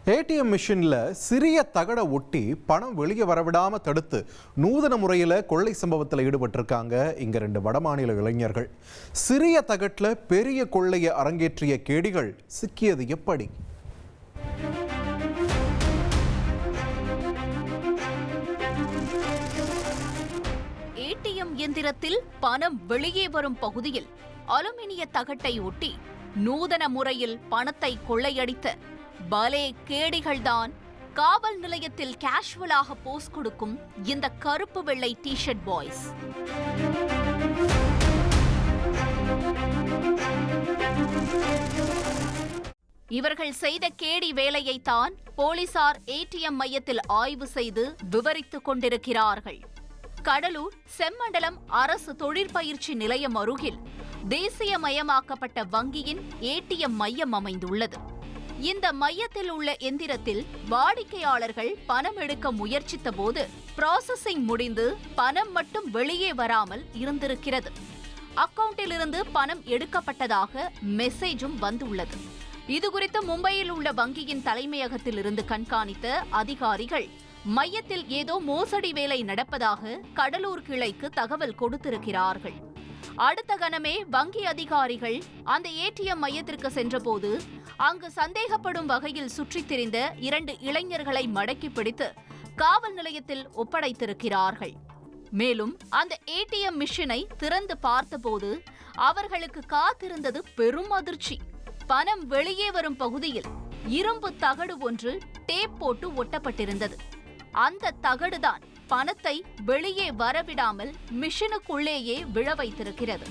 ATM மிஷினில் சிறிய தகடை ஒட்டி பணம் வெளியே வரவிடாமல் தடுத்து நூதன முறையில் கொள்ளை சம்பவத்தில் ஈடுபட்டிருக்காங்க இங்கே 2 வடமாநில இளைஞர்கள். சிறிய தகட்டில் பெரிய கொள்ளையை அரங்கேற்றிய கேடிகள் சிக்கியது எப்படி? ஏடிஎம் எந்திரத்தில் பணம் வெளியே வரும் பகுதியில் அலுமினிய தகட்டை ஒட்டி நூதன முறையில் பணத்தை கொள்ளையடித்த பலே கேடிகள்தான் காவல் நிலையத்தில் கேஷுவலாக போஸ் கொடுக்கும் இந்த கருப்பு வெள்ளை டி-ஷர்ட் பாய்ஸ். இவர்கள் செய்த கேடி வேலையைத்தான் போலீசார் ஏடிஎம் மையத்தில் ஆய்வு செய்து விவரித்துக் கொண்டிருக்கிறார்கள். கடலூர் செம்மண்டலம் அரசு தொழிற்பயிற்சி நிலையம் அருகில் தேசியமயமாக்கப்பட்ட வங்கியின் ஏடிஎம் மையம் அமைந்துள்ளது. இந்த மையத்தில் உள்ள எந்திரத்தில் வாடிக்கையாளர்கள் பணம் எடுக்க முயற்சித்த போது ப்ராசஸிங் முடிந்து பணம் மட்டும் வெளியே வராமல் இருந்திருக்கிறது. அக்கவுண்டிலிருந்து பணம் எடுக்கப்பட்டதாக மெசேஜும் வந்துள்ளது. இதுகுறித்து மும்பையில் உள்ள வங்கியின் தலைமையகத்தில் இருந்து கண்காணித்த அதிகாரிகள் மையத்தில் ஏதோ மோசடி வேலை நடப்பதாக கடலூர் கிளைக்கு தகவல் கொடுத்திருக்கிறார்கள். அடுத்த கணமே வங்கி அதிகாரிகள் அந்த ஏடிஎம் மையத்திற்கு சென்றபோது அங்கு சந்தேகப்படும் வகையில் சுற்றித் திரிந்த 2 இளைஞர்களை மடக்கி பிடித்து காவல் நிலையத்தில் ஒப்படைத்திருக்கிறார்கள். மேலும் அந்த ஏடிஎம் மிஷினை திறந்து பார்த்தபோது அவர்களுக்கு காத்திருந்தது பெரும் அதிர்ச்சி. பணம் வெளியே வரும் பகுதியில் இரும்பு தகடு ஒன்று டேப் போட்டு ஒட்டப்பட்டிருந்தது. அந்த தகடுதான் பணத்தை வெளியே வரவிடாமல் மிஷினுக்குள்ளேயே விழ வைத்திருக்கிறது.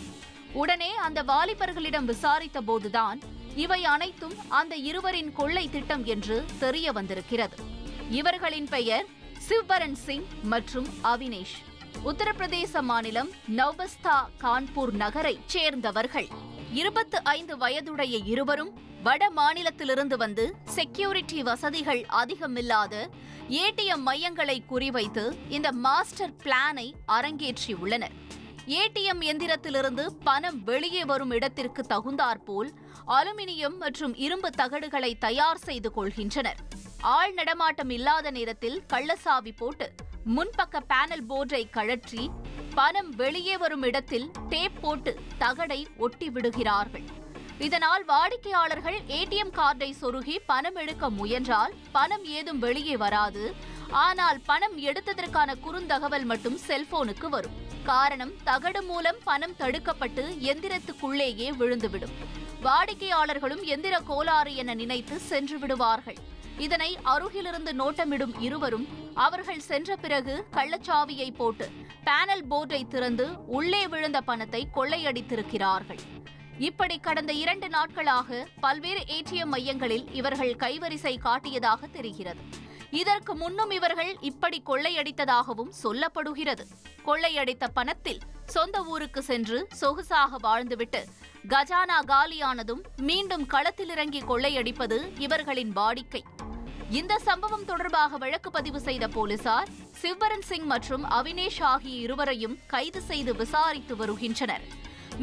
உடனே அந்த வாலிபர்களிடம் விசாரித்த போதுதான் இவை அனைத்தும் அந்த இருவரின் கொள்ளை திட்டம் என்று தெரிய வந்திருக்கிறது. இவர்களின் பெயர் சிவ்பரன் சிங் மற்றும் அவினேஷ். உத்தரப்பிரதேச மாநிலம் நவ்பஸ்தா கான்பூர் நகரை சேர்ந்தவர்கள். 25 வயதுடைய இருவரும் வட மாநிலத்திலிருந்து வந்து செக்யூரிட்டி வசதிகள் அதிகமில்லாத ஏடிஎம் மையங்களை குறிவைத்து இந்த மாஸ்டர் பிளானை அரங்கேற்றியுள்ளனர். ஏடிஎம் எந்திரத்திலிருந்து பணம் வெளியே வரும் இடத்திற்கு தகுந்தாற்போல் அலுமினியம் மற்றும் இரும்பு தகடுகளை தயார் செய்து கொள்கின்றனர். ஆள் நடமாட்டம் இல்லாத நேரத்தில் கள்ளசாவி போட்டு முன்பக்க பேனல் போர்டை கழற்றி பணம் வெளியே வரும் இடத்தில் டேப் போட்டு தகடை ஒட்டி விடுகிறார்கள். இதனால் வாடிக்கையாளர்கள் ஏடிஎம் கார்டை சொருகி பணம் எடுக்க முயன்றால் பணம் ஏதும் வெளியே வராது. ஆனால் பணம் எடுத்ததற்கான குறுந்தகவல் மட்டும் செல்போனுக்கு வரும். காரணம், தகடு மூலம் பணம் தடுக்கப்பட்டு எந்திரத்துக்குள்ளேயே விழுந்துவிடும். வாடிக்கையாளர்களும் எந்திர கோளாறு என நினைத்து சென்று விடுவார்கள். இதனை அருகிலிருந்து நோட்டமிடும் இருவரும் அவர்கள் சென்ற பிறகு கள்ளச்சாவியை போட்டு பேனல் போர்டை திறந்து உள்ளே விழுந்த பணத்தை கொள்ளையடித்திருக்கிறார்கள். இப்படி கடந்த 2 நாட்களாக பல்வேறு ஏடிஎம் மையங்களில் இவர்கள் கைவரிசை காட்டியதாக தெரிகிறது. இதற்கு முன்னும் இவர்கள் இப்படி கொள்ளையடித்ததாகவும் சொல்லப்படுகிறது. கொள்ளையடித்த பணத்தில் சொந்த ஊருக்கு சென்று சொகுசாக வாழ்ந்துவிட்டு கஜானா காலியானதும் மீண்டும் களத்தில் இறங்கி கொள்ளையடிப்பது இவர்களின் வாடிக்கை. இந்த சம்பவம் தொடர்பாக வழக்கு பதிவு செய்த போலீசார் சிவ்பரன் சிங் மற்றும் அவினேஷ் ஆகிய இருவரையும் கைது செய்து விசாரித்து வருகின்றனர்.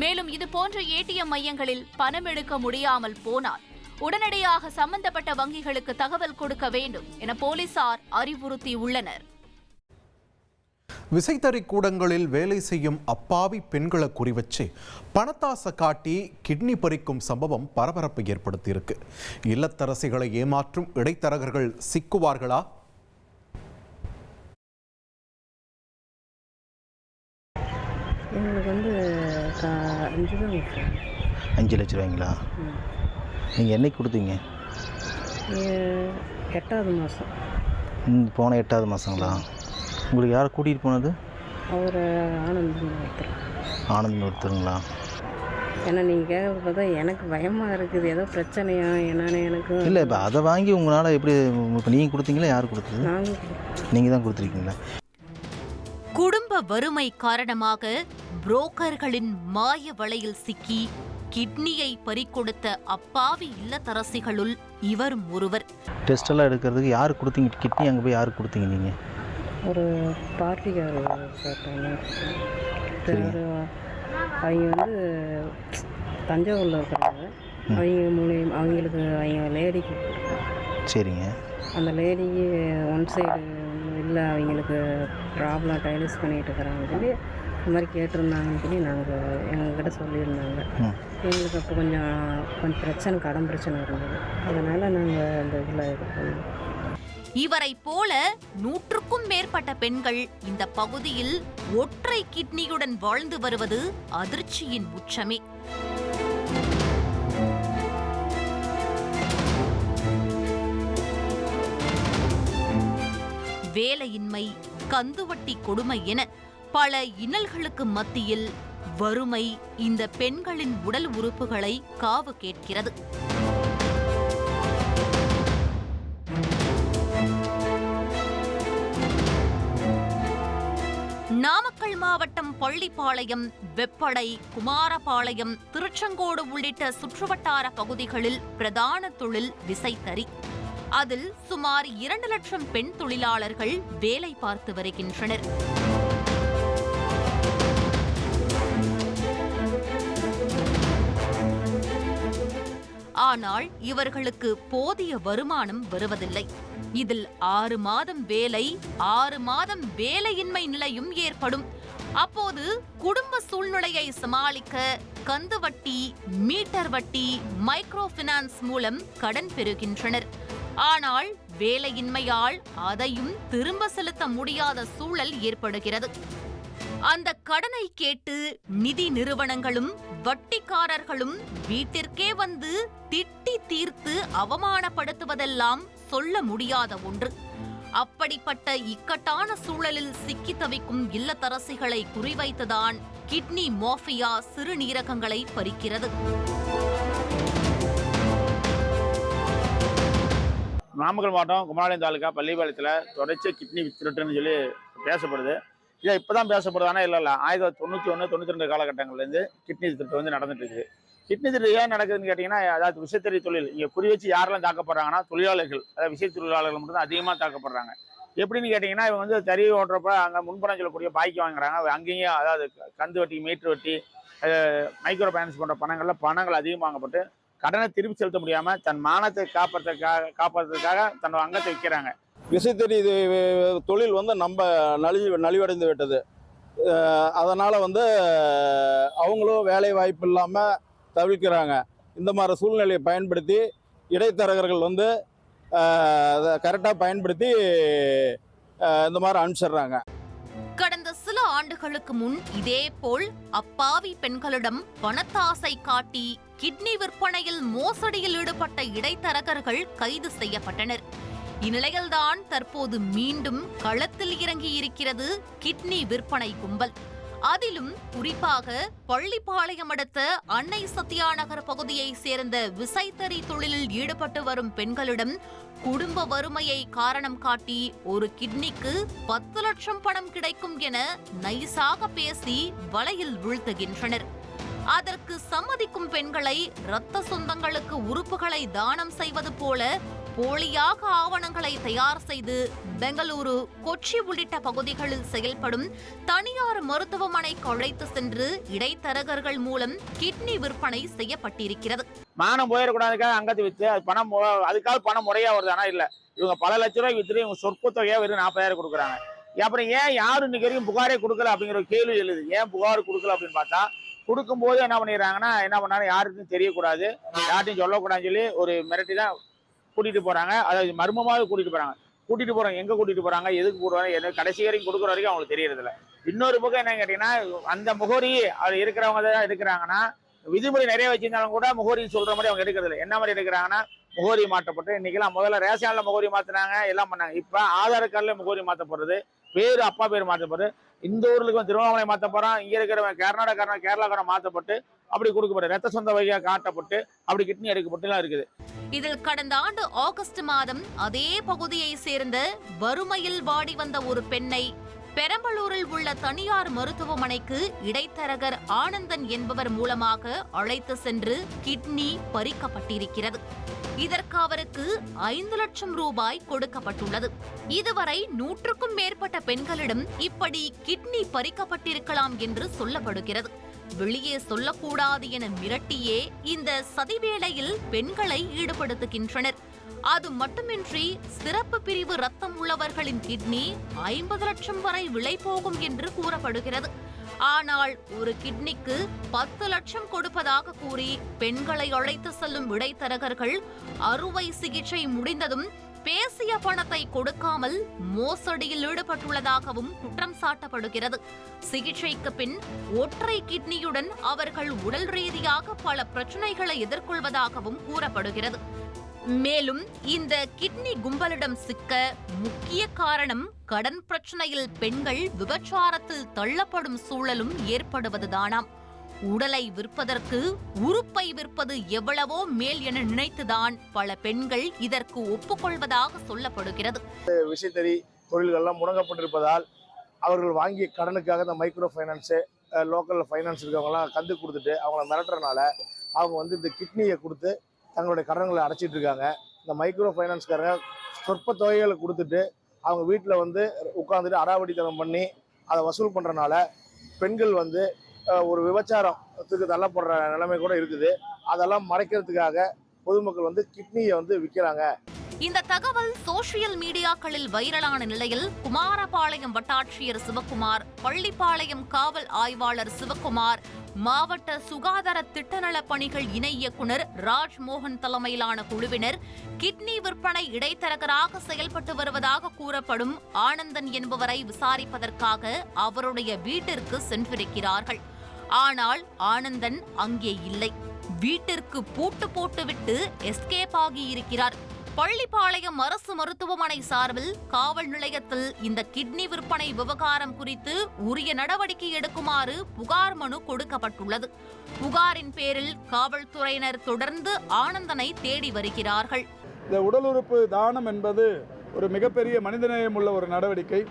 மேலும் இதுபோன்ற ஏடிஎம் மையங்களில் பணம் எடுக்க முடியாமல் போனால் உடனடியாக சம்பந்தப்பட்ட வங்கிகளுக்கு தகவல் கொடுக்க வேண்டும் என போலீசார் அறிவுறுத்தியுள்ளனர். விசைத்தறி கூடங்களில் வேலை செய்யும் அப்பாவி பெண்களை குறிவச்சு பணத்தாசை காட்டி கிட்னி பறிக்கும் சம்பவம் பரபரப்பை ஏற்படுத்தியிருக்கு. இல்லத்தரசிகளை ஏமாற்றும் இடைத்தரகர்கள் சிக்குவார்களா? எங்களுக்கு வந்து 5 லட்ச ரூபாய்ங்களா? நீங்கள் என்னைக்கு கொடுத்தீங்க? 8வது மாதம். போன 8வது மாதங்களா? உங்களுக்கு யாரை கூட்டிகிட்டு போனது? அவர் ஒருத்தர். ஒருத்தருங்களா? ஏன்னா நீங்கள் கேட்குறது பார்த்தா எனக்கு பயமாக இருக்குது. ஏதோ பிரச்சனையா என்னன்னு எனக்கு இல்லை. இப்போ அதை வாங்கி உங்களால் எப்படி? இப்போ நீங்கள் கொடுத்தீங்களா? யார் கொடுத்தது? நீங்கள் தான் கொடுத்துருக்கீங்களா? குடும்ப வறுமை காரணமாக புரோக்கர்களின் மாய வலையில் சிக்கி கிட்னியை பறிகொடுத்த அப்பாவி இல்லத்தரசிகளுள் இவரும் ஒருவர். டெஸ்ட் எல்லாம் எடுக்கிறதுக்கு யார் கொடுத்தீங்க? கிட்னி அங்கே போய் யாருக்கு கொடுத்தீங்க நீங்கள்? ஒரு பார்ட்டிக்கார் அவங்க வந்து தஞ்சாவூரில் இருக்கிறாங்க. அவங்க அவங்களுக்கு அவங்க லேடிக்கு சரிங்க. அந்த லேடிக்கு ஒன் சைடு இல்லை, அவங்களுக்கு ப்ராப்ளம் டயலிஸ் பண்ணிகிட்டு இருக்கிறாங்கன்னு சொல்லி இந்த மாதிரி கேட்டிருந்தாங்கன்னு சொல்லி எங்ககிட்ட சொல்லியிருந்தாங்க. எங்களுக்கு அப்போ கொஞ்சம் பிரச்சனை, கடன் பிரச்சனை இருந்தது. அதனால் நாங்கள் அந்த இதில் இது பண்ணோம். இவரை போல 100க்கும் மேற்பட்ட பெண்கள் இந்த பகுதியில் ஒற்றை கிட்னியுடன் வாழ்ந்து வருவது அதிர்ச்சியின் உச்சமே. வேலையின்மை, கந்துவட்டி கொடுமை என பல இன்னல்களுக்கு மத்தியில் வறுமை இந்த பெண்களின் உடல் உறுப்புகளை காவு கேட்கிறது. நாமக்கல் மாவட்டம் பள்ளிப்பாளையம், வெப்படை, குமாரபாளையம், திருச்செங்கோடு உள்ளிட்ட சுற்றுவட்டார பகுதிகளில் பிரதான தொழில் விசைத்தறி. அதில் சுமார் 2 லட்சம் பெண் தொழிலாளர்கள் வேலை பார்த்து வருகின்றனர். ஆனால் இவர்களுக்கு போதிய வருமானம் வருவதில்லை. இதில் 6 மாதம் வேலை, 6 மாதம் வேலையின்மை நிலையும் ஏற்படும். அப்போது குடும்ப சூழ்நிலையை சமாளிக்க கந்து வட்டி, மீட்டர் வட்டி, மைக்ரோ பினான்ஸ் மூலம் கடன் பெறுகின்றனர். ஆனால் வேலையின்மையால் அதையும் திரும்ப செலுத்த முடியாத சூழல் ஏற்படுகிறது. அந்த கடனை கேட்டு நிதி நிறுவனங்களும் வட்டிக்காரர்களும் வீட்டிற்கே வந்து திட்டி தீர்த்து அவமானப்படுத்துவதெல்லாம் சொல்ல முடியாத ஒன்று. அப்படிப்பட்ட இக்கட்டான சூழலில் சிக்கி தவிக்கும் இல்லத்தரசிகளை குறிவைத்துதான் கிட்னி மாஃபியா சிறுநீரகங்களை பறிக்கிறது. நாமக்கல் மாவட்டம் குமாரபாளையம் தாலுகா பள்ளிப்பாளையத்தில் தொடர்ச்சி கிட்னி திருட்டுன்னு சொல்லி பேசப்படுது. இதை இப்போ தான் பேசப்படுது, ஆனால் இல்லை 1991, 92 காலகட்டங்கள்லேருந்து கிட்னி திருட்டு வந்து நடந்துட்டு இருக்குது. கிட்னி திருட்டு ஏன் நடக்குதுன்னு கேட்டிங்கன்னா, அதாவது விசைத்தறி தொழில் இங்கே குறி வச்சு யாரெல்லாம் தாக்கப்படுறாங்கன்னா தொழிலாளர்கள், அதாவது விசை தொழிலாளர்கள் மட்டும் தான் அதிகமாக தாக்கப்படுறாங்க. எப்படின்னு கேட்டிங்கன்னா, இவங்க வந்து தறி ஓட்டுறப்ப அங்கே முன்பணம் சொல்லக்கூடிய பாய்க்கு வாங்குறாங்க. அங்கேயும் அதாவது கந்து வட்டி, மீட்டர் வட்டி, மைக்ரோ ஃபைனான்ஸ் போன்ற பணங்கள் அதிகம் வாங்கப்பட்டு கடனை திருப்பி செலுத்த முடியாமல் தன் மானத்தை காப்பாற்றுறதுக்காக தன்னோட அங்கத்தை விற்கிறாங்க. விசைத்தறி தொழில் வந்து நம்ம நலிவடைந்து விட்டது. அதனால் வந்து அவங்களும் வேலை வாய்ப்பு இல்லாமல் தவிர்க்கிறாங்க. இந்த மாதிரி சூழ்நிலையை பயன்படுத்தி இடைத்தரகர்கள் வந்து அதை கரெக்டாக பயன்படுத்தி இந்த மாதிரி அனுப்பிச்சிடுறாங்க. கடந்த சில ஆண்டுகளுக்கு முன் இதேபோல் அப்பாவி பெண்களிடம் பணத்தாசை காட்டி கிட்னி விற்பனையில் மோசடியில் ஈடுபட்ட இடைத்தரகர்கள் கைது செய்யப்பட்டனர். இந்நிலையில்தான் தற்போது மீண்டும் களத்தில் இறங்கியிருக்கிறது கிட்னி விற்பனை கும்பல். அதிலும் குறிப்பாக பள்ளிப்பாளையம் அடுத்த அன்னை சத்யா நகர் பகுதியை சேர்ந்த விசைத்தறி தொழிலில் ஈடுபட்டு வரும் பெண்களிடம் குடும்ப வறுமையை காரணம் காட்டி ஒரு கிட்னிக்கு 10 லட்சம் பணம் கிடைக்கும் என நைசாக பேசி வலையில் வீழ்த்துகின்றனர். அதற்கு சம்மதிக்கும் பெண்களை இரத்த சொந்தங்களுக்கு உறுப்புகளை தானம் செய்வது போல போலியாக ஆவணங்களை தயார் செய்து பெங்களூரு, கொச்சி உள்ளிட்ட பகுதிகளில் செயல்படும் தனியார் மருத்துவமனைக்கு அழைத்து சென்று இடைத்தரகர்கள் மூலம் கிட்னி விற்பனை செய்யப்பட்டிருக்கிறது. மானம் போயிடக்கூடாதுக்காக அங்கத்தை விற்று அது பணம் அதுக்காக பணம் முறையா வருது. ஆனால் இல்லை, இவங்க பல லட்ச ரூபாய் விற்று இவங்க சொற்ப தொகையாக வெறும் 40,000 கொடுக்குறாங்க. அப்புறம் ஏன் யாரும் இன்னைக்கு வரைக்கும் புகாரே கொடுக்கல அப்படிங்கிற ஒரு கேள்வி எழுது. ஏன் புகார் கொடுக்கல அப்படின்னு பார்த்தா, கொடுக்கும்போது என்ன பண்ணிடுறாங்கன்னா, என்ன பண்ணாலும் யாருக்கும் தெரியக்கூடாது, யார்ட்டையும் சொல்லக்கூடாதுன்னு சொல்லி ஒரு மிரட்டி தான் கூட்டிட்டு போறாங்க. அதாவது மர்மமாக கூட்டிட்டு போறாங்க. எங்க கூட்டிட்டு போறாங்க, எதுக்கு போடுவாங்க, கடைசி வரைக்கும் கொடுக்குற வரைக்கும் அவங்களுக்கு தெரியறது இல்லை. இன்னொரு பக்கம் என்ன கேட்டீங்கன்னா, அந்த முகோரி அது இருக்கிறவங்க தான் எடுக்கிறாங்கன்னா, விதிமுறை நிறைய வச்சிருந்தாலும் கூட முகோரி சொல்ற மாதிரி அவங்க எடுக்கிறது இல்லை. என்ன மாதிரி எடுக்கிறாங்கன்னா, முகோரி மாற்றப்பட்டு இன்னைக்கெல்லாம் முதல்ல ரேஷன்ல முகோரி மாத்தினாங்க, எல்லாம் பண்ணாங்க. இப்ப ஆதார் கார்டுல முகோரி மாற்றப்படுறது, பேரு அப்பா பேர் மாற்றப்படுது. இந்த ஊருக்கு திருவண்ணாமலை மாற்ற போறான், இங்க இருக்கிற கேரளாக்காரன் மாற்றப்பட்டு அப்படி கொடுக்கப்பட்டு ரத்த சொந்த வகையா காட்டப்பட்டு அப்படி கிட்னி எடுக்கப்பட்டு எல்லாம் இருக்குது. இதில் கடந்த ஆண்டு ஆகஸ்ட் மாதம் அதே பகுதியை சேர்ந்த வறுமையில் வாடி வந்த ஒரு பெண்ணை பெரம்பலூரில் உள்ள தனியார் மருத்துவமனைக்கு இடைத்தரகர் ஆனந்தன் என்பவர் மூலமாக அழைத்து சென்று கிட்னி பறிக்கப்பட்டிருக்கிறது. இதற்கு அவருக்கு 5 லட்சம் ரூபாய் கொடுக்கப்பட்டுள்ளது. இதுவரை 100க்கும் மேற்பட்ட பெண்களிடம் இப்படி கிட்னி பறிக்கப்பட்டிருக்கலாம் என்று சொல்லப்படுகிறது. வெளியே சொல்லக்கூடாது என மிரட்டியே இந்த சதிவேளையில் பெண்களை ஈடுபடுத்துகின்றனர். அது மட்டுமின்றி சிறப்பு பிரிவு ரத்தம் உள்ளவர்களின் கிட்னி 50 லட்சம் வரை விலை போகும் என்று கூறப்படுகிறது. ஆனால் ஒரு கிட்னிக்கு 10 லட்சம் கொடுப்பதாக கூறி பெண்களை அழைத்து செல்லும் இடைத்தரகர்கள் அறுவை சிகிச்சை முடிந்ததும் பேசிய பணத்தை கொடுக்காமல் மோசடியில் ஈடுபட்டுள்ளதாகவும் குற்றம் சாட்டப்படுகிறது. சிகிச்சைக்கு பின் ஒற்றை கிட்னியுடன் அவர்கள் உடல் ரீதியாக பல பிரச்சனைகளை எதிர்கொள்வதாகவும் கூறப்படுகிறது. மேலும் இந்த கிட்னி கும்பலிடம் சிக்க முக்கிய காரணம் கடன் பிரச்சனையில் பெண்கள் விபச்சாரத்தில் தள்ளப்படும் சூழலும் ஏற்படுவதுதானாம். உடலை விற்பதற்கு உறுப்பை விற்பது எவ்வளவோ மேல் என நினைத்துதான் பல பெண்கள் இதற்கு ஒப்புக்கொள்வதாக சொல்லப்படுகிறது. விசைத்தறி தொழில்கள்லாம் முடங்கப்பட்டிருப்பதால் அவர்கள் வாங்கிய கடனுக்காக இந்த மைக்ரோ ஃபைனான்ஸு லோக்கல் ஃபைனான்ஸ் இருக்கவங்கலாம் கந்து கொடுத்துட்டு அவங்கள மிரட்டுறதுனால அவங்க இந்த கிட்னியை கொடுத்து தங்களுடைய கடன்களை அடைச்சிட்டு இருக்காங்க. இந்த மைக்ரோ ஃபைனான்ஸ்காரங்க சொற்ப தொகைகளை கொடுத்துட்டு அவங்க வீட்டில் உட்காந்துட்டு அடாவடித்தனம் பண்ணி அதை வசூல் பண்ணுறனால பெண்கள் ஒரு விபச்சாரத்துக்கு தள்ளப்படுற நிலைமை கூட இருக்குது. அதெல்லாம் மறைக்கிறதுக்காக பொதுமக்கள் கிட்னியை விற்கிறாங்க. இந்த தகவல் சோசியல் மீடியாக்களில் வைரலான நிலையில் குமாரபாளையம் வட்டாட்சியர் சிவக்குமார், பள்ளிப்பாளையம் காவல் ஆய்வாளர் சிவக்குமார், மாவட்ட சுகாதார திட்டநல பணிகள் இணை இயக்குநர் ராஜ்மோகன் தலைமையிலான குழுவினர் கிட்னி விற்பனை இடைத்தரகராக செயல்பட்டு வருவதாக கூறப்படும் ஆனந்தன் என்பவரை விசாரிப்பதற்காக அவருடைய வீட்டிற்கு சென்றிருக்கிறார்கள். ஆனால் ஆனந்தன் அங்கே இல்லை. வீட்டிற்கு பூட்டு போட்டுவிட்டு எஸ்கேப் ஆகியிருக்கிறார். பள்ளிப்பாளையம் அரசு மருத்துவமனை சார்பில் காவல் நிலையத்தில் இந்த கிட்னி விற்பனை விவகாரம் குறித்து உரிய நடவடிக்கை எடுக்குமாறு புகார் மனு கொடுக்கப்பட்டுள்ளது. புகாரின் பேரில் காவல்துறையினர் தொடர்ந்து ஆனந்தனை தேடி வருகிறார்கள். இந்த உடல் உறுப்பு தானம் என்பது ஒரு மிகப்பெரிய மனிதநேயம் உள்ள ஒரு நடவடிக்கை.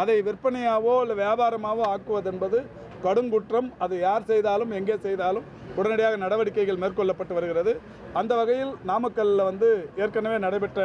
அதை விற்பனையாவோ இல்லை வியாபாரமாவோ ஆக்குவதென்பது கடுங்குற்றம். அது யார் செய்தாலும் எங்கே செய்தாலும் உடனடியாக நடவடிக்கைகள் மேற்கொள்ளப்பட்டு வருகிறது. அந்த வகையில் நாமக்கல்லில் ஏற்கனவே நடைபெற்ற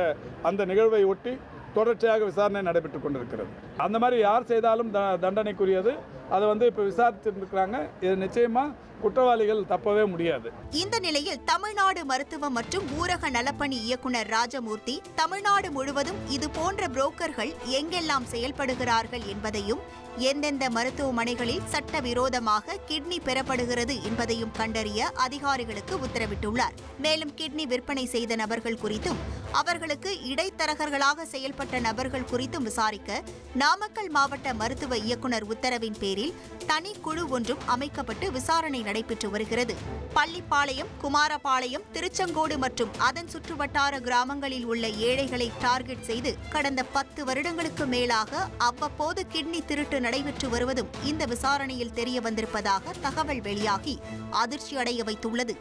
அந்த நிகழ்வை ஒட்டி தொடர்ச்சியாக விசாரணை நடைபெற்று கொண்டிருக்கிறது. அந்த மாதிரி யார் செய்தாலும் தண்டனைக்குரியது. அதை இப்போ விசாரிச்சுட்டு இருக்கிறாங்க. இது நிச்சயமாக குற்றவாளிகள் தப்பவே முடியாது. இந்த நிலையில் தமிழ்நாடு மருத்துவ மற்றும் ஊரக நலப்பணி இயக்குனர் ராஜமூர்த்தி தமிழ்நாடு முழுவதும் இது போன்ற புரோக்கர்கள் எங்கெல்லாம் செயல்படுகிறார்கள் என்பதையும் எந்தெந்த மருத்துவமனைகளில் சட்டவிரோதமாக கிட்னி பெறப்படுகிறது என்பதையும் கண்டறிய அதிகாரிகளுக்கு உத்தரவிட்டுள்ளார். மேலும் கிட்னி விற்பனை செய்த நபர்கள் குறித்தும் அவர்களுக்கு இடைத்தரகர்களாக செயல்பட்ட நபர்கள் குறித்தும் விசாரிக்க நாமக்கல் மாவட்ட மருத்துவ இயக்குனர் உத்தரவின் பேரில் தனி குழு ஒன்றும் அமைக்கப்பட்டு விசாரணை நடைபெற்று வருகிறது. பள்ளிப்பாளையம், குமாரபாளையம், திருச்செங்கோடு மற்றும் அதன் சுற்றுவட்டார கிராமங்களில் உள்ள ஏழைகளை டார்கெட் செய்து கடந்த 10 வருடங்களுக்கு மேலாக அவ்வப்போது கிட்னி திருட்டு நடைபெற்று வருவதும் இந்த விசாரணையில் தெரிய வந்திருப்பதாக தகவல் வெளியாகி அதிர்ச்சி அடைய வைத்துள்ளது.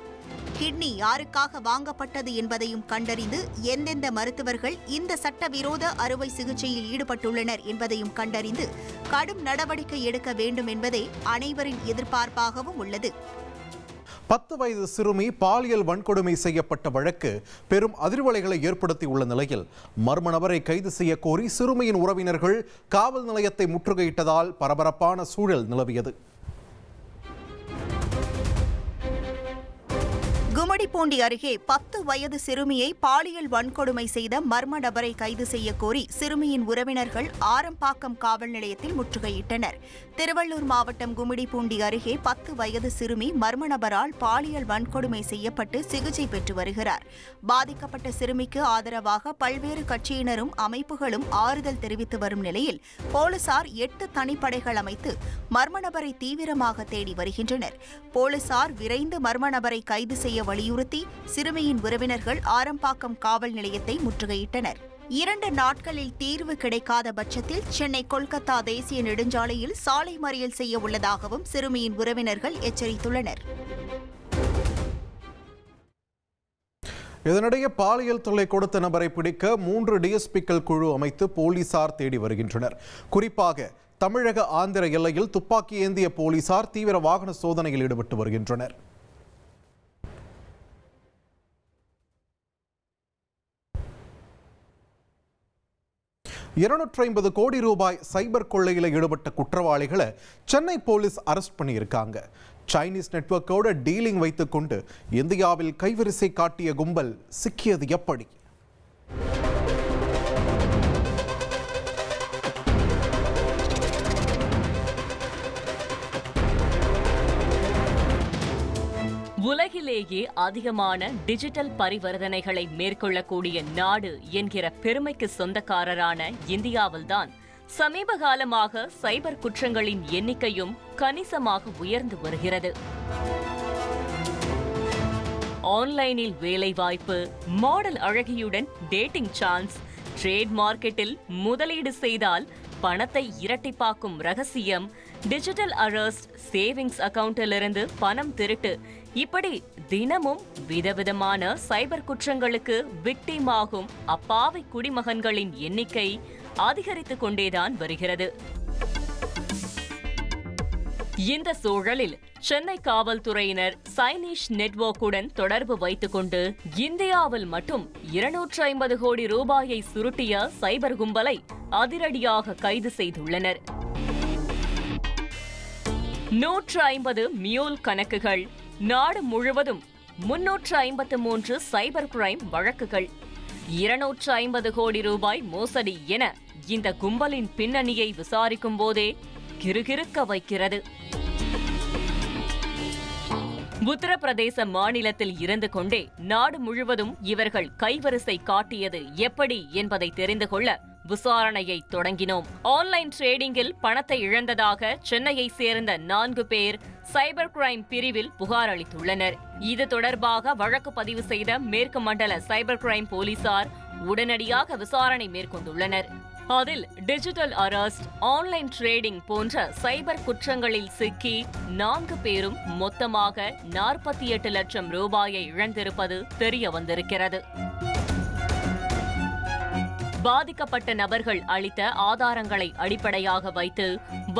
கிட்னி யாருக்காக வாங்கப்பட்டது என்பதையும் கண்டறிந்து எந்தெந்த மருத்துவர்கள் இந்த சட்டவிரோத அறுவை சிகிச்சையில் ஈடுபட்டுள்ளனர் என்பதையும் கண்டறிந்து கடும் நடவடிக்கை எடுக்க வேண்டும் என்பதே அனைவரின் எதிர்பார்ப்பாகவும் உள்ளது. 10 வயது சிறுமி பாலியல் வன்கொடுமை செய்யப்பட்ட வழக்கு பெரும் அதிர்வலைகளை ஏற்படுத்தியுள்ள நிலையில் மர்ம நபரை கைது செய்ய கோரி சிறுமியின் உறவினர்கள் காவல் நிலையத்தை முற்றுகையிட்டதால் பரபரப்பான சூழல் நிலவியது. கும்மிடிப்பூண்டி அருகே 10 வயது சிறுமியை பாலியல் வன்கொடுமை செய்த மர்ம நபரை கைது செய்ய கோரி சிறுமியின் உறவினர்கள் ஆரம்பாக்கம் காவல் நிலையத்தில் முற்றுகையிட்டனர். திருவள்ளூர் மாவட்டம் கும்மிடிப்பூண்டி அருகே 10 வயது சிறுமி மர்ம நபரால் பாலியல் வன்கொடுமை செய்யப்பட்டு சிகிச்சை பெற்று வருகிறார். பாதிக்கப்பட்ட சிறுமிக்கு ஆதரவாக பல்வேறு கட்சியினரும் அமைப்புகளும் ஆறுதல் தெரிவித்து வரும் நிலையில் போலீசார் 8 தனிப்படைகள் அமைத்து மர்ம நபரை தீவிரமாக தேடி வருகின்றனர். போலீசார் விரைந்து மர்ம நபரை கைது செய்ய வலியுறுத்தி சிறுமியின் உறவினர்கள் ஆரம்பாக்கம் காவல் நிலையத்தை முற்றுகையிட்டனர். 2 நாட்களில் தீர்வு கிடைக்காத பட்சத்தில் சென்னை கொல்கத்தா தேசிய நெடுஞ்சாலையில் சாலை மறியல் செய்ய உள்ளதாகவும் சிறுமியின் உறவினர்கள் எச்சரித்துள்ளனர். இதனிடையே பாலியல் தொல்லை கொடுத்த நபரை பிடிக்க 3 டிஎஸ்பிக்கள் குழு அமைத்து போலீசார் தேடி வருகின்றனர். குறிப்பாக தமிழக ஆந்திர எல்லையில் துப்பாக்கி ஏந்திய போலீசார் தீவிர வாகன சோதனையில் ஈடுபட்டு வருகின்றனர். 250 கோடி ரூபாய் சைபர் கொள்ளையில் ஈடுபட்ட குற்றவாளிகளை சென்னை போலீஸ் அரெஸ்ட் பண்ணியிருக்காங்க. சைனீஸ் நெட்வொர்க்கோட டீலிங் வைத்துக்கொண்டு இந்தியாவில் கைவரிசை காட்டிய கும்பல் சிக்கியது எப்படி? உலகிலேயே அதிகமான டிஜிட்டல் பரிவர்த்தனைகளை மேற்கொள்ளக்கூடிய நாடு என்கிற பெருமைக்கு சொந்தக்காரரான இந்தியாவில்தான் சமீப காலமாக சைபர் குற்றங்களின் எண்ணிக்கையும் கணிசமாக உயர்ந்து வருகிறது. ஆன்லைனில் வேலைவாய்ப்பு, மாடல் அழகியுடன் டேட்டிங் சான்ஸ், ட்ரேட் மார்க்கெட்டில் முதலீடு செய்தால் பணத்தை இரட்டிப்பாக்கும் ரகசியம், டிஜிட்டல் அரெஸ்ட், சேவிங்ஸ் அக்கவுண்டிலிருந்து பணம் திருட்டு, இப்படி தினமும் விதவிதமான சைபர் குற்றங்களுக்கு விக்டிமாகும் அப்பாவி குடிமகன்களின் எண்ணிக்கை அதிகரித்துக் கொண்டேதான் வருகிறது. இந்த சூழலில் சென்னை காவல்துறையினர் சைனீஷ் நெட்வொர்க்குடன் தொடர்பு வைத்துக் கொண்டு இந்தியாவில் மட்டும் 250 கோடி ரூபாயை சுருட்டிய சைபர் கும்பலை அதிரடியாக கைது செய்துள்ளனர். 150 மியூல் கணக்குகள், நாடு முழுவதும் 353 சைபர் கிரைம் வழக்குகள், 250 கோடி ரூபாய் மோசடி என இந்த கும்பலின் பின்னணியை விசாரிக்கும் போதே கிறுகிறுக்க வைக்கிறது. உத்தரப்பிரதேச மாநிலத்தில் இருந்து கொண்டே நாடு முழுவதும் இவர்கள் கைவரிசை காட்டியது எப்படி என்பதை தெரிந்து கொள்ள விசாரணையை தொடங்கினோம். ஆன்லைன் ட்ரேடிங்கில் பணத்தை இழந்ததாக சென்னையை சேர்ந்த 4 பேர் சைபர் கிரைம் பிரிவில் புகார் அளித்துள்ளனர். இது தொடர்பாக வழக்கு பதிவு செய்த மேற்கு மண்டல சைபர் கிரைம் போலீசார் உடனடியாக விசாரணை மேற்கொண்டுள்ளனர். அதில் டிஜிட்டல் அரெஸ்ட், ஆன்லைன் ட்ரேடிங் போன்ற சைபர் குற்றங்களில் சிக்கி 4 பேரும் மொத்தமாக 48 லட்சம் ரூபாயை இழந்திருப்பது தெரிய வந்திருக்கிறது. பாதிக்கப்பட்ட நபர்கள் அளித்த ஆதாரங்களை அடிப்படையாக வைத்து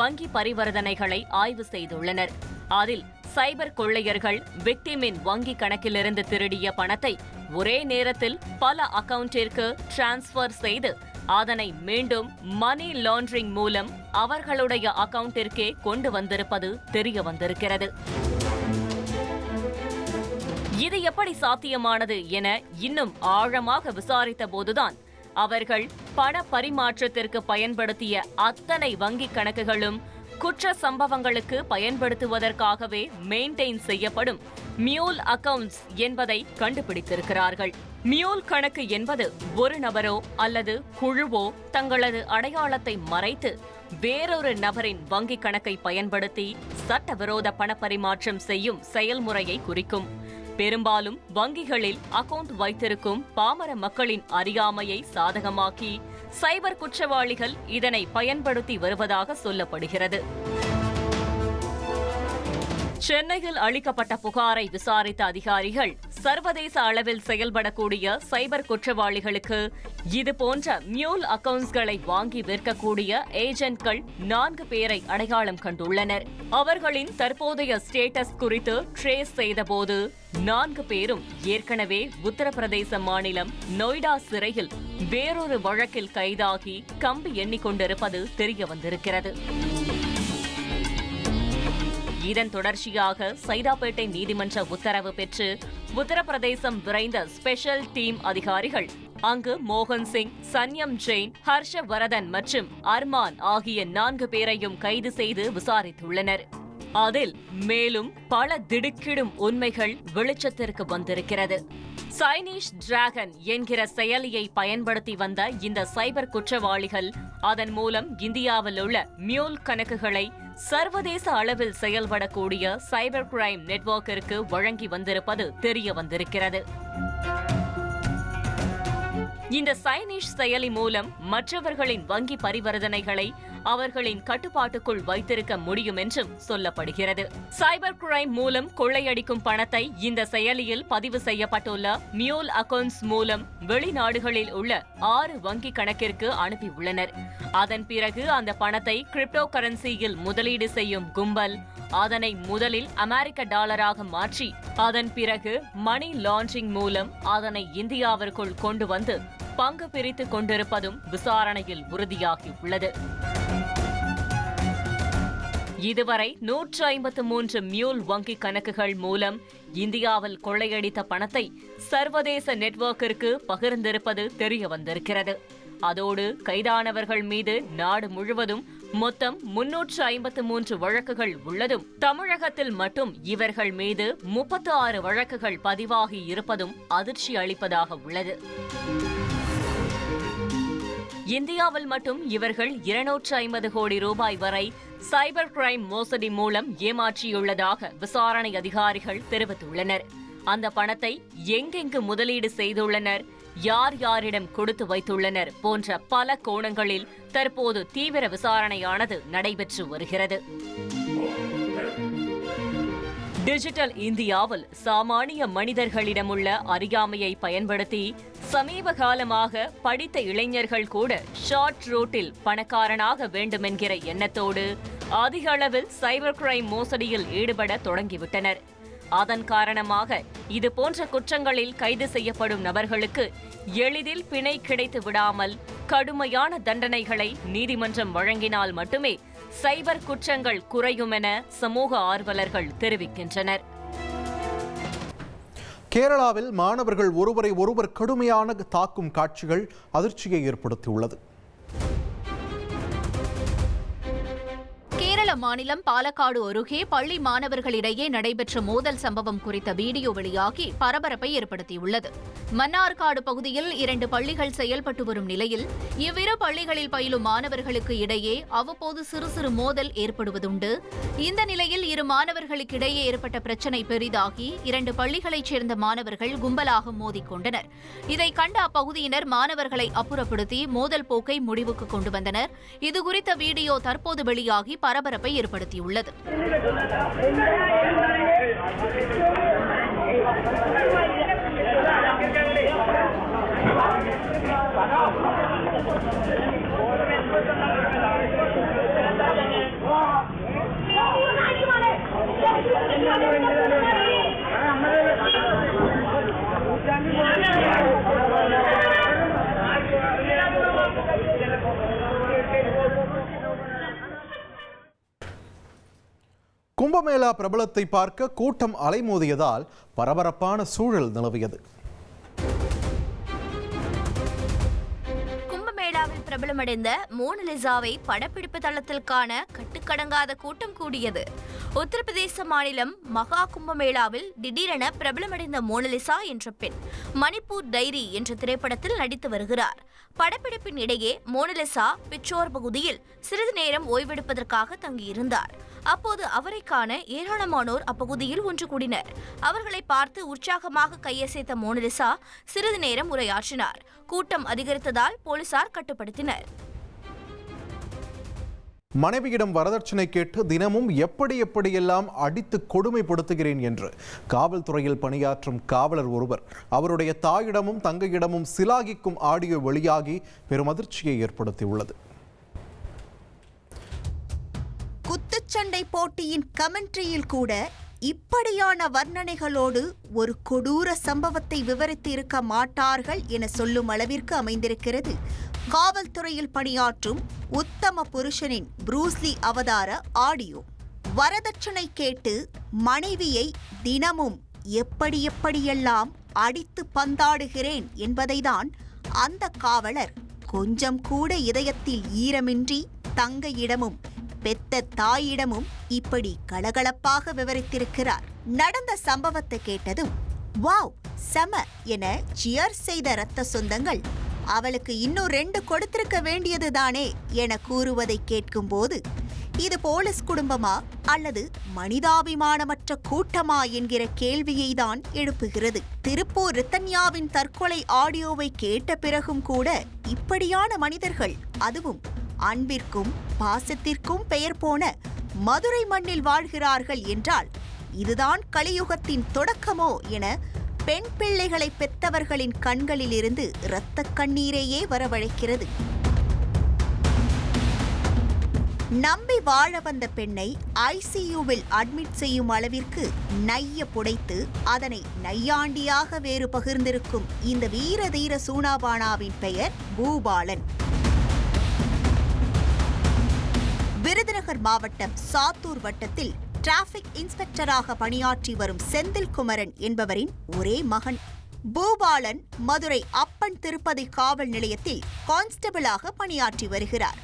வங்கி பரிவர்த்தனைகளை ஆய்வு செய்துள்ளனர். அதில் சைபர் கொள்ளையர்கள் விக்டிமின் வங்கி கணக்கிலிருந்து திருடிய பணத்தை ஒரே நேரத்தில் பல அக்கவுண்டிற்கு டிரான்ஸ்பர் செய்து அதனை மீண்டும் மணி லாண்டரிங் மூலம் அவர்களுடைய அக்கவுண்டிற்கே கொண்டு வந்திருப்பது தெரிய வந்திருக்கிறது. இது எப்படி சாத்தியமானது என இன்னும் ஆழமாக விசாரித்த போதுதான் அவர்கள் பண பரிமாற்றத்திற்கு பயன்படுத்திய அத்தனை வங்கி கணக்குகளும் குற்ற சம்பவங்களுக்கு பயன்படுத்துவதற்காகவே மெயின்டைன் செய்யப்படும் மியூல் அக்கவுண்ட்ஸ் என்பதை கண்டுபிடித்திருக்கிறார்கள். மியூல் கணக்கு என்பது ஒரு நபரோ அல்லது குழுவோ தங்களது அடையாளத்தை மறைத்து வேறொரு நபரின் வங்கி கணக்கை பயன்படுத்தி சட்டவிரோத பணப்பரிமாற்றம் செய்யும் செயல்முறையை குறிக்கும். பெரும்பாலும் வங்கிகளில் அக்கவுண்ட் வைத்திருக்கும் பாமர மக்களின் அறியாமையை சாதகமாக்கி சைபர் குற்றவாளிகள் இதனை பயன்படுத்தி வருவதாக சொல்லப்படுகிறது. சென்னையில் அளிக்கப்பட்ட புகாரை விசாரித்த அதிகாரிகள் சர்வதேச அளவில் செயல்படக்கூடிய சைபர் குற்றவாளிகளுக்கு இதுபோன்ற மியூல் அக்கவுண்ட்ஸ்களை வாங்கி விற்கக்கூடிய ஏஜென்ட்கள் 4 பேரை அடையாளம் கண்டுள்ளனர். அவர்களின் தற்போதைய ஸ்டேட்டஸ் குறித்து ட்ரேஸ் செய்தபோது 4 பேரும் ஏற்கனவே உத்தரப்பிரதேச மாநிலம் நொய்டா சிறையில் வேறொரு வழக்கில் கைதாகி கம்பி எண்ணிக்கொண்டிருப்பது தெரிய வந்திருக்கிறது. இதன் தொடர்ச்சியாக சைதாப்பேட்டை நீதிமன்ற உத்தரவு பெற்று உத்தரப்பிரதேசம் விரைந்த ஸ்பெஷல் டீம் அதிகாரிகள் அங்கு மோகன் சிங், சன்யம் ஜெயின், ஹர்ஷவரதன் மற்றும் அர்மான் ஆகிய 4 பேரையும் கைது செய்து விசாரித்துள்ளனர். அதில் மேலும் பல திடுக்கிடும் உண்மைகள் வெளிச்சத்திற்கு வந்திருக்கிறது. சைனீஷ் டிராகன் என்கிற செயலியை பயன்படுத்தி வந்த இந்த சைபர் குற்றவாளிகள் அதன் மூலம் இந்தியாவில் உள்ள மியூல் கணக்குகளை சர்வதேச அளவில் செயல்படக்கூடிய சைபர் கிரைம் நெட்வொர்க்கிற்கு வழங்கி வந்திருப்பது தெரிய வந்திருக்கிறது. இந்த சைனீஷ் செயலி மூலம் மற்றவர்களின் வங்கி பரிவர்த்தனைகளை அவர்களின் கட்டுப்பாட்டுக்குள் வைத்திருக்க முடியும் என்றும் சொல்லப்படுகிறது. சைபர் கிரைம் மூலம் கொள்ளையடிக்கும் பணத்தை இந்த செயலியில் பதிவு செய்யப்பட்டுள்ள மியூல் அக்கவுண்ட்ஸ் மூலம் வெளிநாடுகளில் உள்ள 6 வங்கி கணக்கிற்கு அனுப்பியுள்ளனர். அதன் பிறகு அந்த பணத்தை கிரிப்டோ கரன்சியில் முதலீடு செய்யும் கும்பல் அதனை முதலில் அமெரிக்க டாலராக மாற்றி அதன் பிறகு மணி லாண்டரிங் மூலம் அதனை இந்தியாவிற்குள் கொண்டு வந்து பங்கு பிரித்துக் கொண்டிருப்பதும் விசாரணையில் உறுதியாகியுள்ளது. இதுவரை 153 மியூல் வங்கி கணக்குகள் மூலம் இந்தியாவில் கொள்ளையடித்த பணத்தை சர்வதேச நெட்வொர்க்கிற்கு பகிர்ந்திருப்பது தெரிய வந்திருக்கிறது. அதோடு கைதானவர்கள் மீது நாடு முழுவதும் மொத்தம் 353 வழக்குகள் உள்ளதும் தமிழகத்தில் மட்டும் இவர்கள் மீது 36 வழக்குகள் பதிவாகி இருப்பதும் அதிர்ச்சி அளிப்பதாக உள்ளது. இந்தியாவில் மட்டும் இவர்கள் 250 கோடி ரூபாய் வரை சைபர் கிரைம் மோசடி மூலம் ஏமாற்றியுள்ளதாக விசாரணை அதிகாரிகள் தெரிவித்துள்ளனர். அந்த பணத்தை எங்கெங்கு முதலீடு செய்துள்ளனர், யார் யாரிடம் கொடுத்து வைத்துள்ளனர் போன்ற பல கோணங்களில் தற்போது தீவிர விசாரணையானது நடைபெற்று வருகிறது. டிஜிட்டல் இந்தியாவில் சாமானிய மனிதர்களிடமுள்ள அறியாமையை பயன்படுத்தி சமீப காலமாக படித்த இளைஞர்கள் கூட ஷார்ட் ரூட்டில் பணக்காரனாக வேண்டுமென்கிற எண்ணத்தோடு அதிக அளவில் சைபர் கிரைம் மோசடியில் ஈடுபட தொடங்கிவிட்டனர். அதன் காரணமாக இதுபோன்ற குற்றங்களில் கைது செய்யப்படும் நபர்களுக்கு எளிதில் பிணை கிடைத்து விடாமல் கடுமையான தண்டனைகளை நீதிமன்றம் வழங்கினால் மட்டுமே சைபர் குற்றங்கள் குறையும் என சமூக ஆர்வலர்கள் தெரிவிக்கின்றனர். கேரளாவில் மாணவர்கள் ஒருவரை ஒருவர் கடுமையான தாக்கும் காட்சிகள் அதிர்ச்சியை ஏற்படுத்தியுள்ளது. கேரள மாநிலம் பாலக்காடு அருகே பள்ளி மாணவர்களிடையே நடைபெற்ற மோதல் சம்பவம் குறித்த வீடியோ வெளியாகி பரபரப்பை ஏற்படுத்தியுள்ளது. மன்னார்காடு பகுதியில் 2 பள்ளிகள் செயல்பட்டு வரும் நிலையில் இவ்விரு பள்ளிகளில் பயிலும் மாணவர்களுக்கு இடையே அவ்வப்போது சிறு சிறு மோதல் ஏற்படுவதுண்டு. இந்த நிலையில் இரு மாணவர்களுக்கிடையே ஏற்பட்ட பிரச்சினை பெரிதாகி 2 பள்ளிகளைச் சேர்ந்த மாணவர்கள் கும்பலாக மோதிக்கொண்டனர். இதை கண்ட அப்பகுதியினர் மாணவர்களை அப்புறப்படுத்தி மோதல் போக்கை முடிவுக்கு கொண்டு வந்தனர். இதுகுறித்த வீடியோ தற்போது வெளியாகி பரபரப்பை ஏற்படுத்தியுள்ளது. கும்பமேளா பிரபலத்தை பார்க்க கூட்டம் அலைமோதியதால் பரபரப்பான சூழல் நிலவியது. கும்பமேளாவில் பிரபலமடைந்த மோனலிசாவை படப்பிடிப்பு தளத்தில் காண கட்டுக்கடங்காத கூட்டம் கூடியது. உத்தரப்பிரதேச மாநிலம் மகா கும்பமேளாவில் திடீரென பிரபலமடைந்த மோனலிசா என்ற பெண் மணிப்பூர் டைரி என்ற திரைப்படத்தில் நடித்து வருகிறார். படப்பிடிப்பின் இடையே மோனலிசா பிச்சோர் பகுதியில் சிறிது நேரம் ஓய்வெடுப்பதற்காக தங்கியிருந்தார். அப்போது அவரை காண ஏராளமானோர் அப்பகுதியில் ஒன்று கூடினர். அவர்களை பார்த்து உற்சாகமாக கையசைத்த மோனலிசா சிறிது நேரம் உரையாற்றினார். கூட்டம் அதிகரித்ததால் போலீசார் கட்டுப்படுத்தினர். மனைவியிடம் வரதட்சணை கேட்டு தினமும் எப்படியெல்லாம் அடித்து கொடுமைப்படுத்துகிறேன் என்று காவல்துறையில் பணியாற்றும் காவலர் ஒருவர் அவருடைய தாயிடமும் தங்கையிடமும் சிலாகிக்கும் ஆடியோ வெளியாகி பெரும் அதிர்ச்சியை ஏற்படுத்தியுள்ளது. குத்துச்சண்டை போட்டியின் கமெண்ட்ரியில் கூட இப்படியான வர்ணனைகளோடு ஒரு கொடூர சம்பவத்தை விவரித்து இருக்க மாட்டார்கள் என சொல்லும் அளவிற்கு அமைந்திருக்கிறது காவல்துறையில் பணியாற்றும் உத்தம புருஷனின் ப்ரூஸ்லி அவதார ஆடியோ. வரதட்சணை கேட்டு மனைவியை தினமும் எப்படியெல்லாம் அடித்து பந்தாடுகிறேன் என்பதைதான் அந்த காவலர் கொஞ்சம் கூட இதயத்தில் ஈரமின்றி தங்கையிடமும் பெத்த தாயிடமும் இப்படி கலகலப்பாக விவரித்திருக்கிறார். நடந்த சம்பவத்தை கேட்டதும் வாவ் செம என சியர் செய்த இரத்த சொந்தங்கள் அவளுக்கு இன்னும் 2 கொடுத்திருக்க வேண்டியதுதானே என கூறுவதை கேட்கும்போது இது போலீஸ் குடும்பமா அல்லது மனிதாபிமானமற்ற கூட்டமா என்கிற கேள்வியை தான் எழுப்புகிறது. திருப்பூர் ரித்தன்யாவின் தற்கொலை ஆடியோவை கேட்ட பிறகும் கூட இப்படியான மனிதர்கள், அதுவும் அன்பிற்கும் பாசத்திற்கும் பெயர் போன மதுரை மண்ணில் வாழ்கிறார்கள் என்றால் இதுதான் கலியுகத்தின் தொடக்கமோ என பெண் பிள்ளைகளை பெற்றவர்களின் கண்களில் இருந்து இரத்த கண்ணீரையே வரவழைக்கிறது. நம்பி வாழ வந்த பெண்ணை ஐசியூவில் அட்மிட் செய்யும் அளவிற்கு நைய புடைத்து அதனை நையாண்டியாக வேறு பகிர்ந்திருக்கும் இந்த வீர தீர சூனாபானாவின் பெயர் பூபாலன். விருதுநகர் மாவட்டம் சாத்தூர் வட்டத்தில் டிராபிக் இன்ஸ்பெக்டராக பணியாற்றி வரும் செந்தில் குமரன் என்பவரின் ஒரே மகன். பூபாலன் மதுரை அப்பன் திருப்பதி காவல் நிலையத்தில் கான்ஸ்டபிளாக பணியாற்றி வருகிறார்.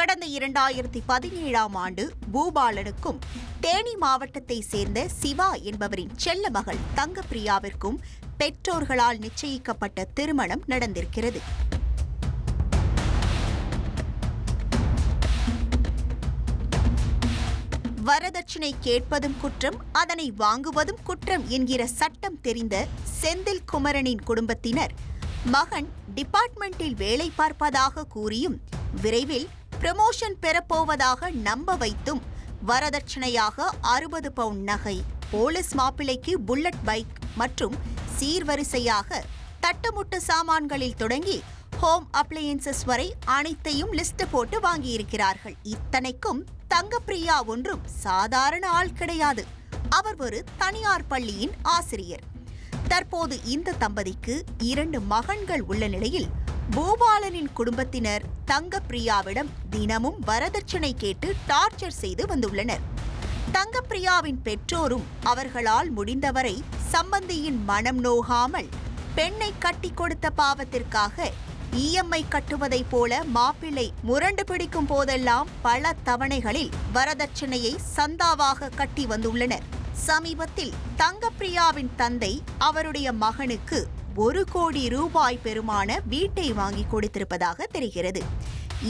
கடந்த 2017ஆம் ஆண்டு பூபாலனுக்கும் தேனி மாவட்டத்தை சேர்ந்த சிவா என்பவரின் செல்ல மகள் தங்கப்பிரியாவிற்கும் பெற்றோர்களால் நிச்சயிக்கப்பட்ட திருமணம் நடந்திருக்கிறது. வரதட்சணை கேட்பதும் குற்றம், அதனை வாங்குவதும் குற்றம் என்கிற சட்டம் தெரிந்த செந்தில் குமரனின் குடும்பத்தினர் மகன் டிபார்ட்மெண்டில் வேலை பார்ப்பதாக கூறியும் விரைவில் ப்ரமோஷன் பெறப்போவதாக நம்ப வைத்தும் வரதட்சணையாக 60 பவுண்ட் நகை, போலீஸ் மாப்பிள்ளைக்கு புல்லட் பைக் மற்றும் சீர்வரிசையாக தட்டுமுட்டு சாமான்களில் தொடங்கி ஹோம் அப்ளையன்சஸ் வரை அனைத்தையும் லிஸ்ட் போட்டு வாங்கியிருக்கிறார்கள். இத்தனைக்கும் தங்கப்பிரியா ஒன்றும் சாதாரண ஆள் கிடையாது. அவர் ஒரு தனியார் பள்ளியின் ஆசிரியர். தற்போது இந்த தம்பதிக்கு 2 மகன்கள் உள்ள நிலையில் பூபாலனின் குடும்பத்தினர் தங்கப்பிரியாவிடம் தினமும் வரதட்சணை கேட்டு டார்ச்சர் செய்து வந்துள்ளனர். தங்கப்பிரியாவின் பெற்றோரும் அவர்களால் முடிந்தவரை சம்பந்தியின் மனம் நோகாமல் பெண்ணை கட்டி கொடுத்த பாவத்திற்காக இஎம்ஐ கட்டுவதைப் போல மாப்பிள்ளை முரண்டு பிடிக்கும் போதெல்லாம் பல தவணைகளில் வரதட்சணையை சந்தாவாக கட்டி வந்துள்ளனர். சமீபத்தில் தங்கப்பிரியாவின் தந்தை அவருடைய மகனுக்கு 1 கோடி ரூபாய் பெறுமான வீட்டை வாங்கி கொடுத்திருப்பதாக தெரிகிறது.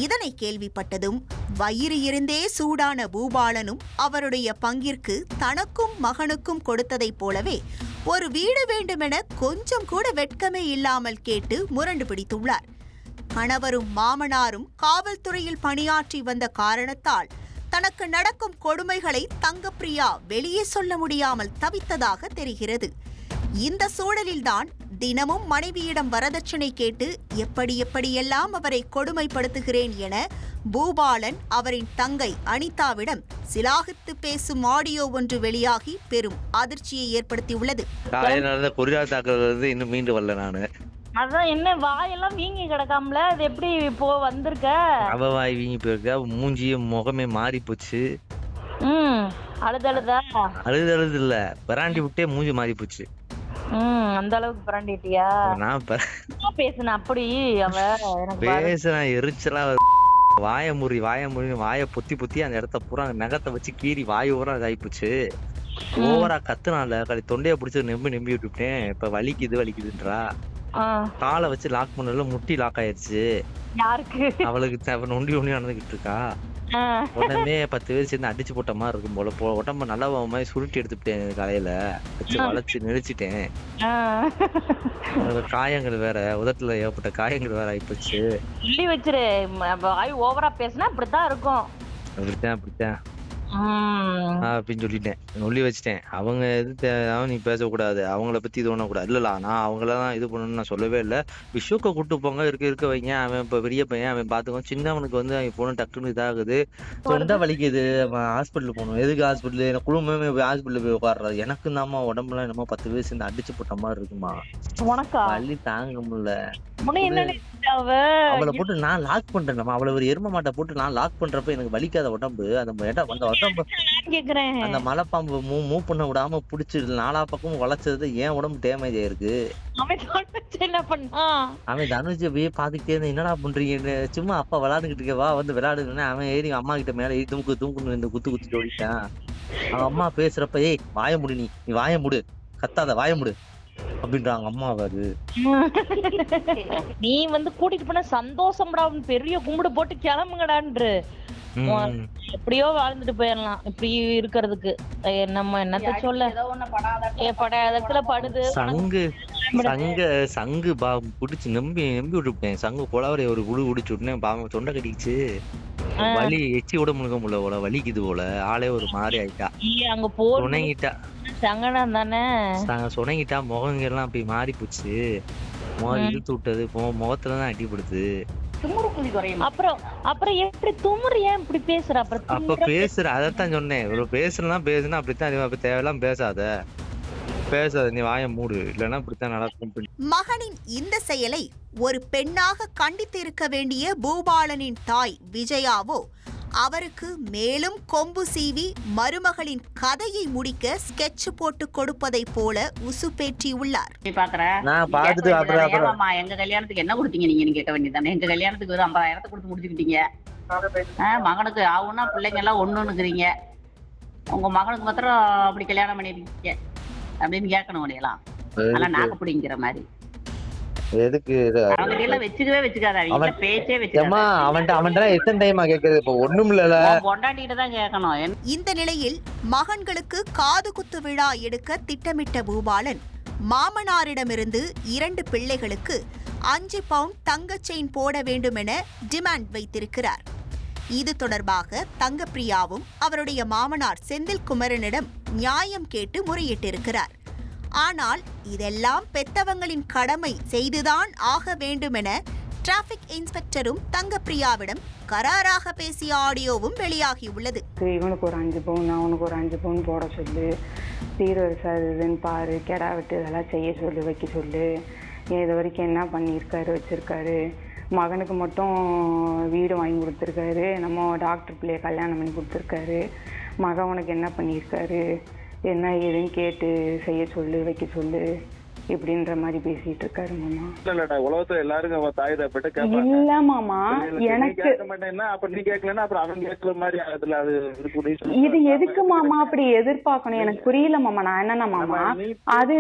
இதனை கேள்விப்பட்டதும் வயிறு இருந்தே சூடான பூபாலனும் அவருடைய பங்கிற்கு தனக்கும் மகனுக்கும் கொடுத்ததைப் போலவே ஒரு வீடு வேண்டுமென கொஞ்சம் கூட வெட்கமே இல்லாமல் கேட்டு முரண்டு பிடித்துள்ளார். கணவரும் மாமனாரும் காவல்துறையில் பணியாற்றி வந்த காரணத்தால் தனக்கு நடக்கும் கொடுமைகளை தங்கப்பிரியா வெளியே சொல்ல முடியாமல் தவித்ததாக தெரிகிறது. இந்த சூழலில்தான் தினமும் மனைவியிடம் வரதட்சணை கேட்டு எப்படியெல்லாம் அவரை கொடுமைப்படுத்துகிறேன் என பூபாலன் அவரின் தங்கை அனிதாவிடம் சிலாகித்து பேசும் ஆடியோ ஒன்று வெளியாகி பெரும் அதிர்ச்சியை ஏற்படுத்தியுள்ளது. கொரியா தாக்குதல் இன்னும் மீண்டு வரல நானு. அதான் என்ன வாயெல்லாம் வீங்கி கிடக்காமல, அது எப்படி இப்போ வந்திருக்க? அவ வாய் வீங்கி போயிருக்கா, மூஞ்சியும் முகமே மாறி போச்சு. அழுதழுதா? அழுது இல்ல, பராண்டி விட்டே மூஞ்சி மாறி போச்சு. அந்த அளவுக்கு பராண்டிட்டியா? நான் பேசுன அப்படி அவ பேசுன எரிச்சலா வாய முறி வாய பொத்தி அந்த இடத்த பூரா நகத்தை வச்சு கீறி வாய் ஊரா இதாயிப்போச்சு. ஓவரா கத்துனால தொண்டைய பிடிச்சி நம்பி விட்டுட்டேன். இப்ப வலிக்குதுன்றா. காலை வச்சு லாக் பண்ணல, முட்டி லாக் ஆயிருச்சு. யாருக்கு? அவளுக்கு நொண்டி நடந்துகிட்டு இருக்கா. உடனே 10 பேர் சேர்ந்து அடிச்சு போட்ட மாதிரி இருக்கும் போல. உடம்ப நல்லா மாதிரி சுருட்டி எடுத்துட்டேன், காலையில வச்சு வளைச்சு நெரிச்சிட்டேன். காயங்கள் வேற, உதட்டுல ஏற்பட்ட காயங்கள் வேற ஆயிப்போச்சு. சொல்லி வச்சிரு, வாய் ஓவரா பேசினா இப்படித்தான் இருக்கும். அப்படித்தான் அப்படின்னு சொல்லிட்டேன், சொல்லி வச்சுட்டேன். அவங்க நீ பேசக்கூடாது, அவங்கள பத்தி இது பண்ணக்கூடாது. இல்லல, நான் அவங்களதான் இது பண்ணணும்னு நான் சொல்லவே இல்லை. விஷுக்க கூட்டு போங்க, இருக்க வைங்க. அவன் இப்ப பெரிய பையன், அவன் பாத்துக்கோ. சின்னவனுக்கு வந்து அவன் போன டக்குன்னு இதாகுது, தொண்டை வலிக்குது, ஹாஸ்பிட்டல் போகணும். எதுக்கு ஹாஸ்பிட்டல்? எனக்கு குடும்பமே போய் ஹாஸ்பிட்டல் போய் உட்காடுறது. எனக்கு தான்மா உடம்புலாம் என்னமோ 10 பேர் சேர்ந்து அடிச்சு போட்ட மாதிரி இருக்குமா. வலி தாங்க முடியல. அவளை போட்டு நான் லாக் பண்றேன். அவளை ஒரு எரும மாட்டை போட்டு நான் லாக் பண்றப்ப எனக்கு வலிக்காத உடம்பு. அந்த மலைப்பாம்பு மூவ் பண்ண விடாம புடிச்சு 4 பக்கமும் வளைச்சது என் உடம்பு டேமேஜ் ஆயிருக்கு. அவன் தனுஜ போய் பாத்துக்கிட்டே இருந்தேன், என்னடா பண்றீங்க? சும்மா அப்பா விளையாண்டுகிட்டு இருக்கவா, வந்து விளையாடுன்னு அவன் ஏறி அம்மா கிட்ட மேல ஏறி தூக்குன்னு இந்த குத்து ஓடிட்டான். அவன் அம்மா பேசுறப்ப, ஏய் வாய முடி, நீ வாய முடு, கத்தாத வாய முடு அப்படின்றாங்க அம்மா. அவரு நீ வந்து கூட்டிட்டு போன சந்தோஷம்டா, பெரிய கும்பிடு போட்டு கிளம்புங்கடான்று. எப்படியோ வாழ்ந்துட்டு போயிடலாம் இப்படி இருக்கிறதுக்கு. நம்ம என்னத்த சொல்ல, படாதத்துல படுது. சங்கு புடிச்சு நம்பி விட்டுட்டேன். சங்கு கொலாவரை ஒரு குடிச்சு விட்டுனேன். தொண்டை கட்டிச்சு, வலி எச்சி விட முடியல போல, வலிக்குது போல. ஆளே ஒரு மாதிரி ஆயிட்டா. அங்க போனங்கிட்டா சங்கடம் தானே, சொனங்கிட்டா. முகங்கெல்லாம் அப்படி மாறி போச்சு. முகம் இழுத்து விட்டது, முகத்துலதான் அடிப்படுது. அப்புறம் எப்படி துமுறு? ஏன் இப்படி பேசுற? அப்ப பேசுற, அதத்தான் சொன்னேன். ஒரு பேசுனா அப்படித்தான். அப்படி தேவையெல்லாம் பேசாத, நீ வாய மூடு, இல்லன்னா இப்படித்தான் நடக்கும். மகனின் இந்த செயலை ஒரு பெண்ணாக கண்டித்து இருக்க வேண்டிய பூபாலனின் தாய் விஜயாவோ அவருக்கு மேலும் கொம்பு சீவி மருமகளின் கதையை முடிக்க ஸ்கெட்ச் போட்டு கொடுப்பதை போல உசுப்பேற்றியுள்ளார். எங்க கல்யாணத்துக்கு என்ன கொடுத்தீங்க நீங்க கேட்க வேண்டியதானே? எங்க கல்யாணத்துக்கு ஒரு 50,000 கொடுத்து முடிச்சுக்கிட்டீங்க. மகனுக்கு ஆகுனா பிள்ளைங்க எல்லாம் ஒண்ணுங்கிறீங்க. உங்க மகனுக்கு மாத்திரம் அப்படி கல்யாணம் பண்ணிருக்கீங்க அப்படின்னு கேட்கணும் உடையலாம். ஆனா நாக்கு பிடிங்கிற மாதிரி எதுக்கு அவங்க எல்லாம் வச்சுக்கவே வச்சுக்காத பேச்சே வச்சுக்காத. அவன்கிட்ட எத்தனை டைமா கேக்குறது? இப்ப ஒண்ணும் இல்ல, கொண்டாடிட்டு தான் கேட்கணும். இந்த நிலையில் மகன்களுக்கு காது குத்து விழா எடுக்க திட்டமிட்ட பூபாலன் மாமனாரிடமிருந்து 2 பிள்ளைகளுக்கு 5 பவுண்ட் தங்க செயின் போட வேண்டும் என டிமாண்ட் வைத்திருக்கிறார். இது தொடர்பாக தங்கப்பிரியாவும் அவருடைய மாமனார் செந்தில்குமரனிடம் நியாயம் கேட்டு முறையிட்டிருக்கிறார். ஆனால் இதெல்லாம் பெத்தவங்களின் கடமை செய்துதான் ஆக வேண்டுமென டிராபிக் இன்ஸ்பெக்டரும் தங்கப்பிரியாவிடம் கராராக பேசிய ஆடியோவும் வெளியாகியுள்ளது. இவனுக்கு ஒரு 5 பவுன், அவனுக்கு ஒரு 5 பவுன் போட சொல்லு, சீர்வரிசாதுன்னு பாரு, கெடா விட்டு இதெல்லாம் செய்ய சொல்லு, வைக்க சொல்லு. இது வரைக்கும் என்ன பண்ணியிருக்காரு, வச்சிருக்காரு. மகனுக்கு மட்டும் வீடு வாங்கி கொடுத்துருக்காரு, நம்ம டாக்டர் பிள்ளைய கல்யாணம் பண்ணி கொடுத்துருக்காரு. மகன் உனக்கு என்ன பண்ணியிருக்காரு, என்ன ஏதுன்னு கேட்டு செய்ய சொல்லு, வைக்க சொல்லு இப்படின்ற மாதிரி பேசிட்டு இருக்காரு மாமா. இல்லடா, உலகத்துல எல்லாரும் தாய் தப்பிட்டு கேட்பாங்க. இல்ல மாமா, எனக்கு அப்ப நீ கேட்கலன்னா அப்புறம் அவன் கேட்கற மாதிரி அதுல அது இது எதுக்கு மாமா அப்படி எதிர்பார்க்கணும்? எனக்கு புரியல மாமா. நான் என்னன்னா மாமா, அது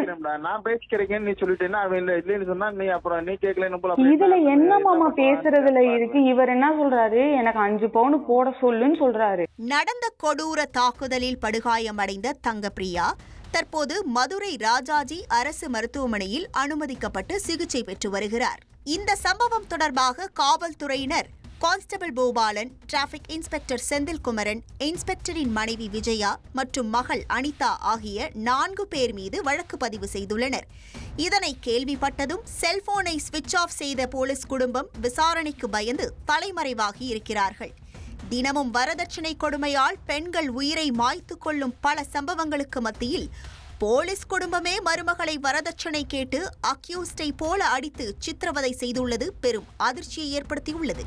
நான் பேசிக்கிறேன்னு நீ சொல்லிட்டேன்னா அவன் இல்ல இல்லன்னு சொன்னா நீ அப்புறம் நீ கேட்கலன்னு இதுல என்ன மாமா பேசுறதுல இருக்கு? இவர் என்ன சொல்றாரு, எனக்கு 5 பவுன் போட சொல்லுன்னு சொல்றாரு. நடந்த கொடூர தாக்குதலில் படுகாயமடைந்த தங்கப்பிரியா தற்போது மதுரை ராஜாஜி அரசு மருத்துவமனையில் அனுமதிக்கப்பட்டு சிகிச்சை பெற்று வருகிறார். இந்த சம்பவம் தொடர்பாக காவல்துறையினர் constable Bhupalan, traffic inspector Senthilkumaran, இன்ஸ்பெக்டரின் மனைவி விஜயா மற்றும் மகள் அனிதா ஆகிய 4 பேர் மீது வழக்கு பதிவு செய்துள்ளனர். இதனை கேள்விப்பட்டதும் செல்போனை சுவிட்ச் ஆஃப் செய்த போலீஸ் குடும்பம் விசாரணைக்கு பயந்து தலைமறைவாகி இருக்கிறார்கள். தினமும் வரதட்சணை கொடுமையால் பெண்கள் உயிரை மாய்த்து கொள்ளும் பல சம்பவங்களுக்கு மத்தியில் போலீஸ் குடும்பமே மருமகளை வரதட்சணை கேட்டு அக்யூஸ்டை போல அடித்து சித்திரவதை செய்துள்ளது பெரும் அதிர்ச்சியை ஏற்படுத்தியுள்ளது.